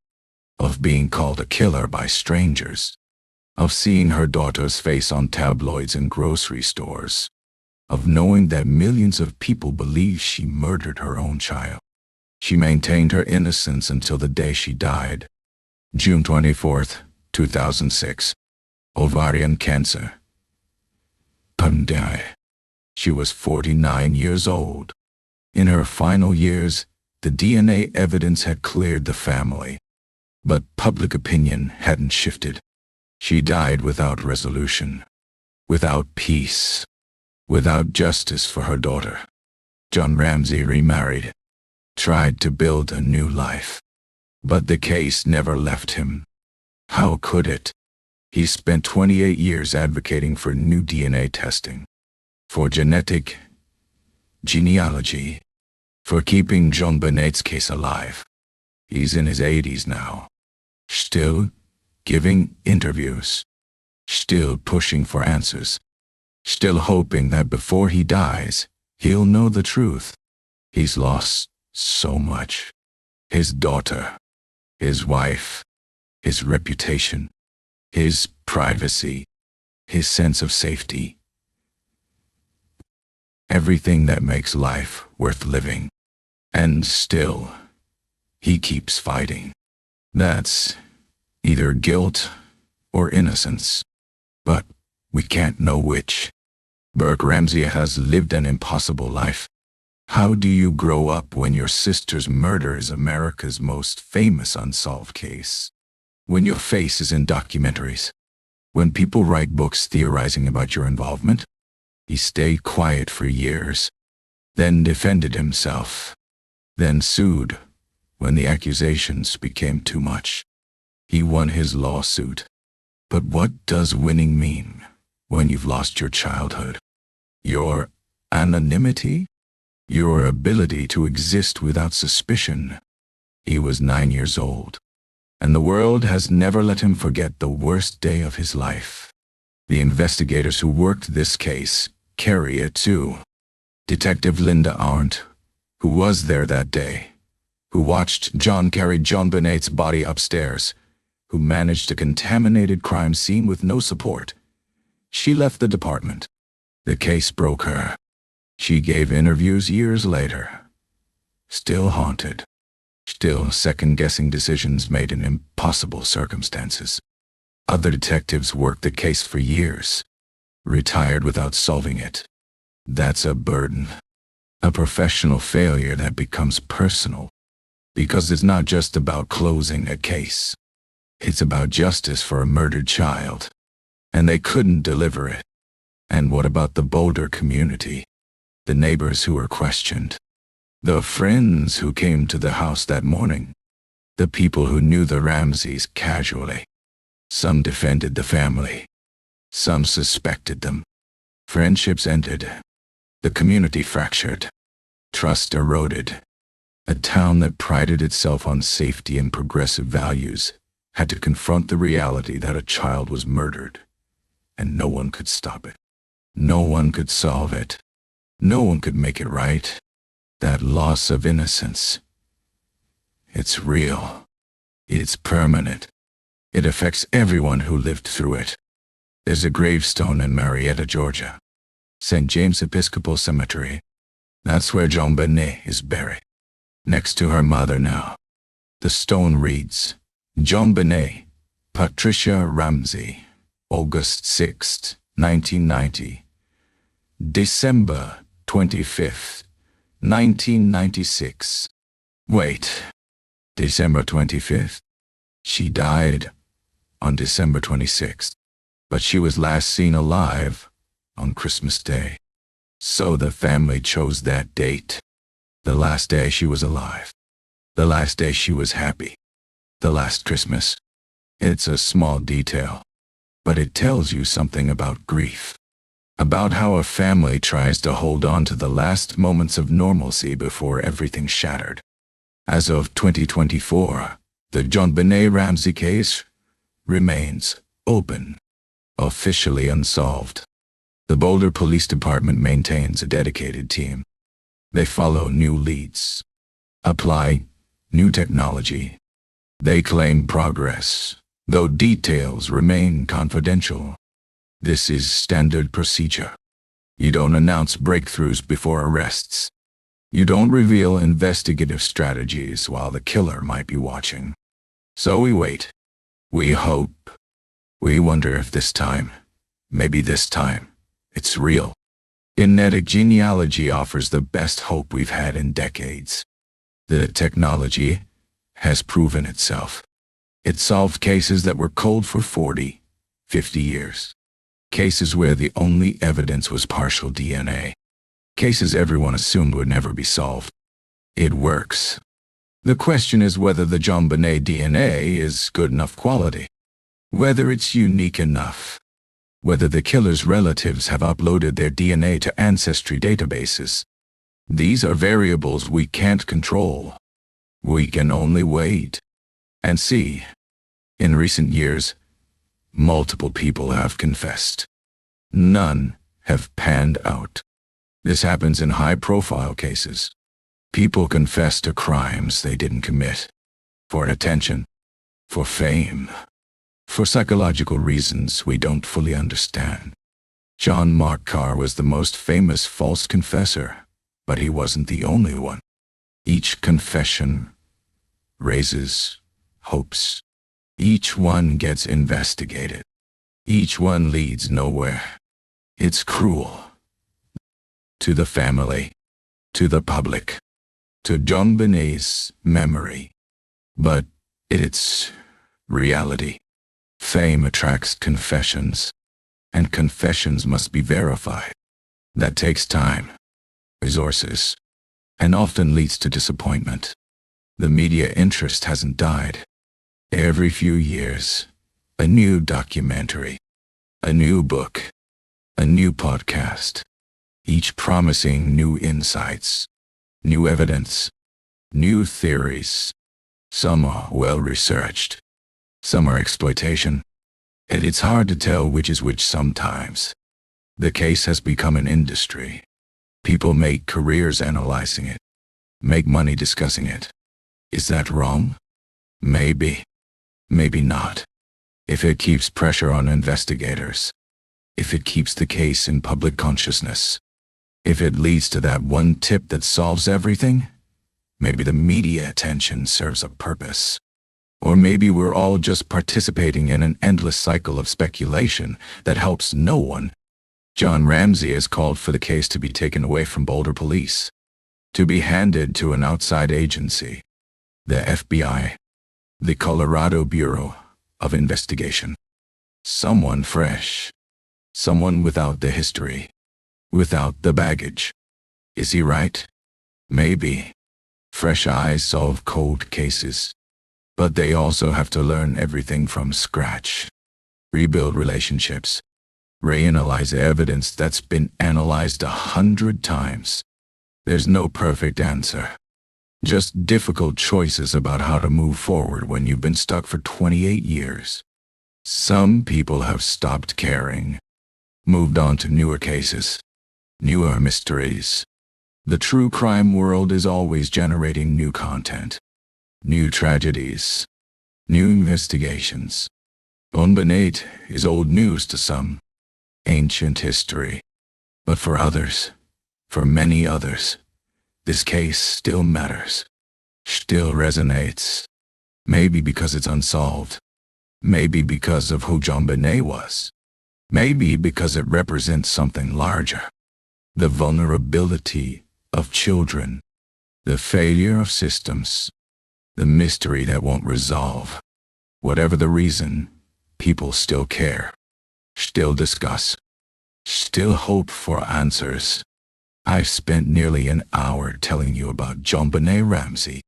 of being called a killer by strangers, of seeing her daughter's face on tabloids and grocery stores, of knowing that millions of people believe she murdered her own child. She maintained her innocence until the day she died. June 24, 2006. Ovarian cancer. Died. She was 49 years old. In her final years, the DNA evidence had cleared the family, but public opinion hadn't shifted. She died without resolution, without peace, without justice for her daughter. Jon Ramsey remarried, tried to build a new life, but the case never left him. How could it? He spent 28 years advocating for new DNA testing, for genetic genealogy, for keeping JonBenét's case alive. He's in his 80s now, still giving interviews, still pushing for answers, still hoping that before he dies, he'll know the truth. He's lost so much. His daughter, his wife, his reputation, his privacy, his sense of safety. Everything that makes life worth living. And still, he keeps fighting. That's either guilt or innocence, but we can't know which. Burke Ramsey has lived an impossible life. How do you grow up when your sister's murder is America's most famous unsolved case? When your face is in documentaries? When people write books theorizing about your involvement? He stayed quiet for years, then defended himself, then sued when the accusations became too much. He won his lawsuit. But what does winning mean when you've lost your childhood? Your anonymity? Your ability to exist without suspicion? He was 9 years old, and the world has never let him forget the worst day of his life. The investigators who worked this case carry it too. Detective Linda Arndt, who was there that day, who watched John carry JonBenét's body upstairs, who managed a contaminated crime scene with no support. She left the department. The case broke her. She gave interviews years later, still haunted, still second-guessing decisions made in impossible circumstances. Other detectives worked the case for years, retired without solving it. That's a burden, a professional failure that becomes personal, because it's not just about closing a case. It's about justice for a murdered child, and they couldn't deliver it. And what about the Boulder community? The neighbors who were questioned, the friends who came to the house that morning, the people who knew the Ramseys casually. Some defended the family, some suspected them. Friendships ended, the community fractured, trust eroded. A town that prided itself on safety and progressive values had to confront the reality that a child was murdered, and no one could stop it. No one could solve it. No one could make it right. That loss of innocence, it's real. It's permanent. It affects everyone who lived through it. There's a gravestone in Marietta, Georgia, St. James Episcopal Cemetery. That's where JonBenét is buried, next to her mother now. The stone reads, JonBenét Patricia Ramsey, August 6, 1990. December 25th, 1996. Wait, December 25th? She died on December 26th, but she was last seen alive on Christmas Day. So the family chose that date. The last day she was alive. The last day she was happy. The last Christmas. It's a small detail, but it tells you something about grief. About how a family tries to hold on to the last moments of normalcy before everything shattered. As of 2024, the JonBenét Ramsey case remains open, officially unsolved. The Boulder Police Department maintains a dedicated team. They follow new leads, apply new technology. They claim progress though details remain confidential. This is standard procedure. You don't announce breakthroughs before arrests. You don't reveal investigative strategies while the killer might be watching. So we wait. We hope. We wonder if this time, maybe this time, it's real. Genetic genealogy offers the best hope we've had in decades. The technology has proven itself. It solved cases that were cold for 40, 50 years. Cases where the only evidence was partial DNA. Cases everyone assumed would never be solved. It works. The question is whether the JonBenét DNA is good enough quality. Whether it's unique enough. Whether the killer's relatives have uploaded their DNA to ancestry databases. These are variables we can't control. We can only wait and see. In recent years, multiple people have confessed. None have panned out. This happens in high-profile cases. People confess to crimes they didn't commit. For attention. For fame. For psychological reasons we don't fully understand. John Mark Carr was the most famous false confessor, but he wasn't the only one. Each confession raises hopes. Each one gets investigated. Each one leads nowhere. It's cruel. To the family. To the public. To JonBenét's memory. But it's reality. Fame attracts confessions. And confessions must be verified. That takes time, resources, and often leads to disappointment. The media interest hasn't died. Every few years, a new documentary, a new book, a new podcast, each promising new insights, new evidence, new theories. Some are well-researched, some are exploitation, and it's hard to tell which is which sometimes. The case has become an industry. People make careers analyzing it, make money discussing it. Is that wrong? Maybe. Maybe not. If it keeps pressure on investigators. If it keeps the case in public consciousness. If it leads to that one tip that solves everything, maybe the media attention serves a purpose. Or maybe we're all just participating in an endless cycle of speculation that helps no one. John Ramsey has called for the case to be taken away from Boulder police, to be handed to an outside agency, the FBI, the Colorado Bureau of Investigation. Someone fresh, someone without the history, without the baggage. Is he right? Maybe. Fresh eyes solve cold cases. But they also have to learn everything from scratch. Rebuild relationships. Reanalyze evidence that's been analyzed 100 times. There's no perfect answer. Just difficult choices about how to move forward when you've been stuck for 28 years. Some people have stopped caring. Moved on to newer cases. Newer mysteries. The true crime world is always generating new content. New tragedies, new investigations. JonBenét is old news to some, ancient history. But for others, for many others, this case still matters, still resonates. Maybe because it's unsolved. Maybe because of who JonBenét was. Maybe because it represents something larger. The vulnerability of children. The failure of systems. The mystery that won't resolve. Whatever the reason, people still care, still discuss, still hope for answers. I've spent nearly an hour telling you about JonBenét Ramsey,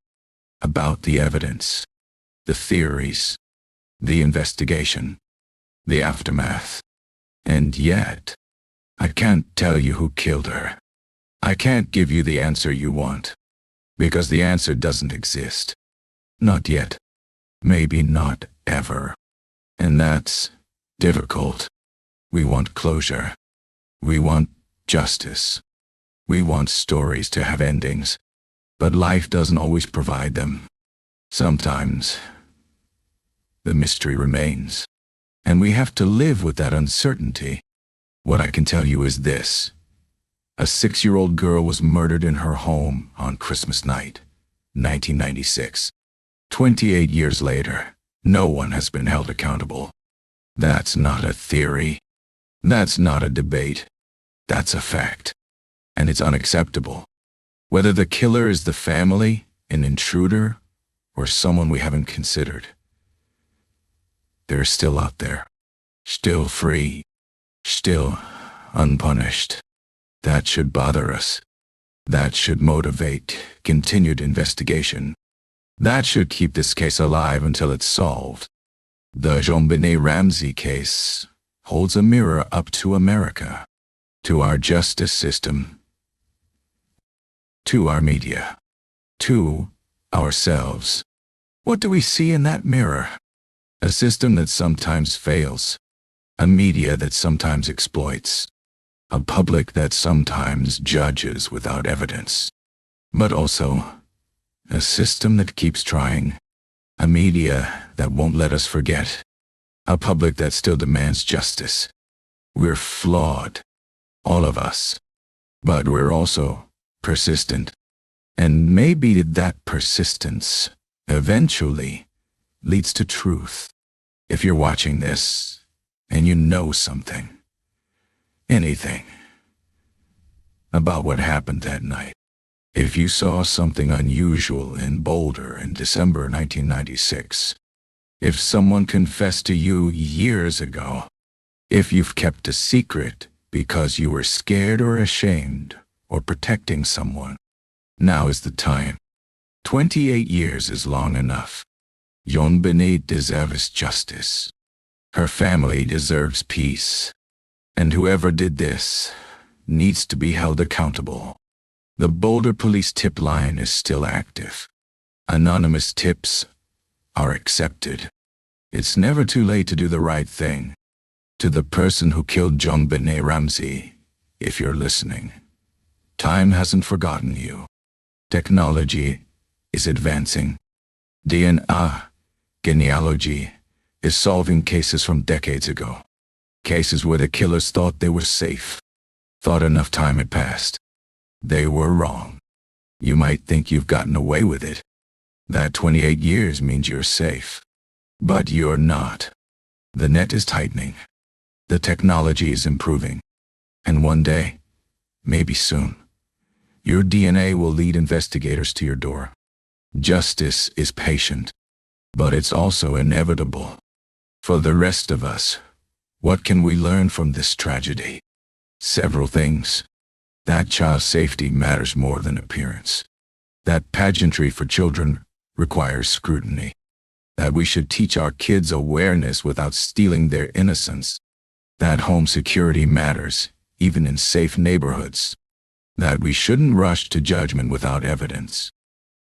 about the evidence, the theories, the investigation, the aftermath. And yet, I can't tell you who killed her. I can't give you the answer you want, because the answer doesn't exist. Not yet. Maybe not ever. And that's difficult. We want closure. We want justice. We want stories to have endings. But life doesn't always provide them. Sometimes the mystery remains. And we have to live with that uncertainty. What I can tell you is this. A 6-year-old girl was murdered in her home on Christmas night, 1996. 28 years later, no one has been held accountable. That's not a theory. That's not a debate. That's a fact. And it's unacceptable. Whether the killer is the family, an intruder, or someone we haven't considered, they're still out there, still free, still unpunished. That should bother us. That should motivate continued investigation. That should keep this case alive until it's solved. The JonBenét Ramsey case holds a mirror up to America, to our justice system, to our media, to ourselves. What do we see in that mirror? A system that sometimes fails, a media that sometimes exploits, a public that sometimes judges without evidence, but also a system that keeps trying, a media that won't let us forget, a public that still demands justice. We're flawed, all of us, but we're also persistent. And maybe that persistence eventually leads to truth. If you're watching this and you know something, anything about what happened that night, if you saw something unusual in Boulder in December 1996, if someone confessed to you years ago, if you've kept a secret because you were scared or ashamed or protecting someone, now is the time. 28 years is long enough. JonBenét deserves justice. Her family deserves peace. And whoever did this needs to be held accountable. The Boulder Police tip line is still active. Anonymous tips are accepted. It's never too late to do the right thing. To the person who killed JonBenét Ramsey, if you're listening, time hasn't forgotten you. Technology is advancing. DNA genealogy is solving cases from decades ago. Cases where the killers thought they were safe, thought enough time had passed. They were wrong. You might think you've gotten away with it. That 28 years means you're safe. But you're not. The net is tightening. The technology is improving. And one day, maybe soon, your DNA will lead investigators to your door. Justice is patient, but it's also inevitable. For the rest of us, what can we learn from this tragedy? Several things. That child safety matters more than appearance. That pageantry for children requires scrutiny. That we should teach our kids awareness without stealing their innocence. That home security matters, even in safe neighborhoods. That we shouldn't rush to judgment without evidence.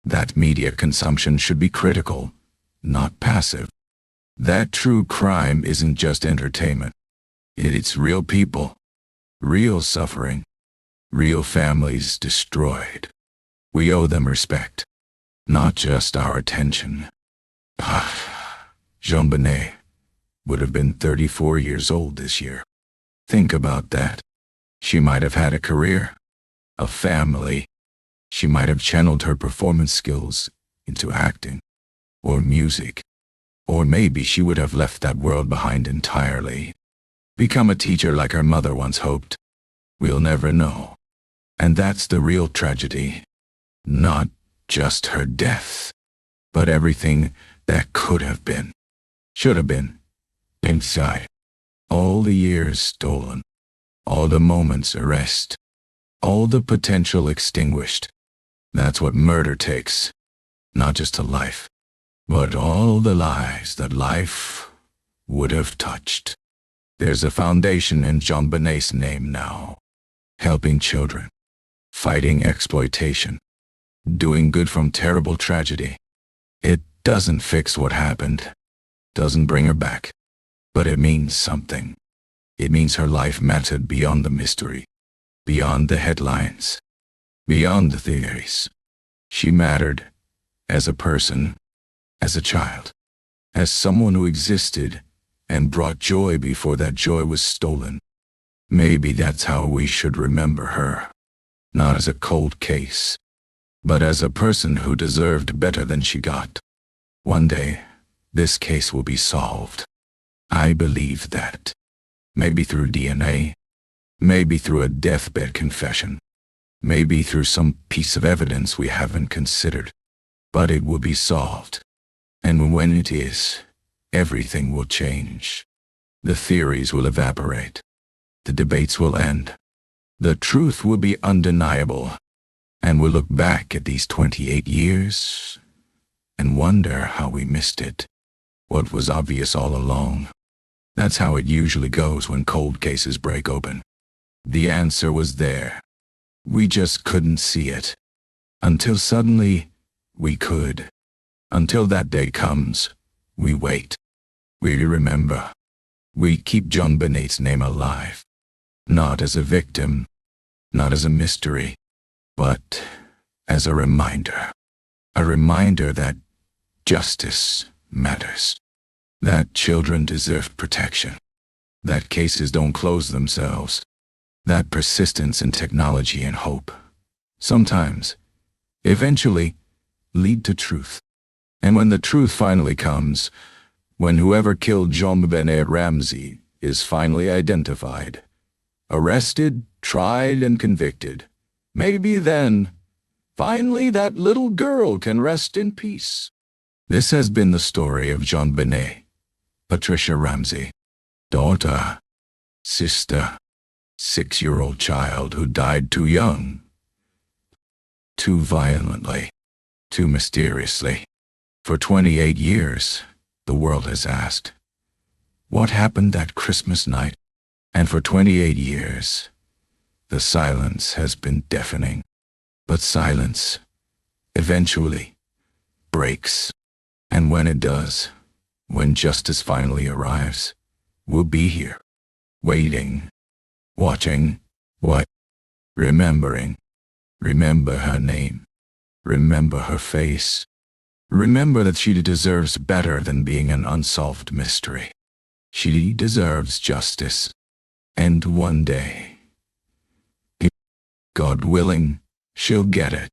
That media consumption should be critical, not passive. That true crime isn't just entertainment. It's real people, real suffering, real families destroyed. We owe them respect, not just our attention. JonBenét would have been 34 years old this year. Think about that. She might have had a career, a family. She might have channeled her performance skills into acting or music. Or maybe she would have left that world behind entirely. Become a teacher like her mother once hoped. We'll never know. And that's the real tragedy. Not just her death, but everything that could have been, should have been, inside. All the years stolen, all the moments erased, all the potential extinguished. That's what murder takes. Not just a life, but all the lives that life would have touched. There's a foundation in JonBenét's name now, helping children, fighting exploitation, doing good from terrible tragedy. It doesn't fix what happened, doesn't bring her back, but it means something. It means her life mattered beyond the mystery, beyond the headlines, beyond the theories. She mattered as a person, as a child, as someone who existed and brought joy before that joy was stolen. Maybe that's how we should remember her. Not as a cold case, but as a person who deserved better than she got. One day, this case will be solved. I believe that. Maybe through DNA, maybe through a deathbed confession, maybe through some piece of evidence we haven't considered. But it will be solved. And when it is, everything will change. The theories will evaporate. The debates will end. The truth will be undeniable. And we'll look back at these 28 years and wonder how we missed it. What was obvious all along. That's how it usually goes when cold cases break open. The answer was there. We just couldn't see it. Until suddenly, we could. Until that day comes, we wait. We remember. We keep JonBenét's name alive. Not as a victim, not as a mystery, but as a reminder. A reminder that justice matters. That children deserve protection. That cases don't close themselves. That persistence in technology and hope sometimes, eventually, lead to truth. And when the truth finally comes, when whoever killed JonBenét Ramsey is finally identified, arrested, tried, and convicted, maybe then, finally that little girl can rest in peace. This has been the story of JonBenét Patricia Ramsey, daughter, sister, 6-year-old child who died too young, too violently, too mysteriously. For 28 years, the world has asked, what happened that Christmas night? And for 28 years, the silence has been deafening. But silence, eventually, breaks. And when it does, when justice finally arrives, we'll be here, waiting, watching, what? Remembering. Remember her name. Remember her face. Remember that she deserves better than being an unsolved mystery. She deserves justice. And one day, God willing, she'll get it.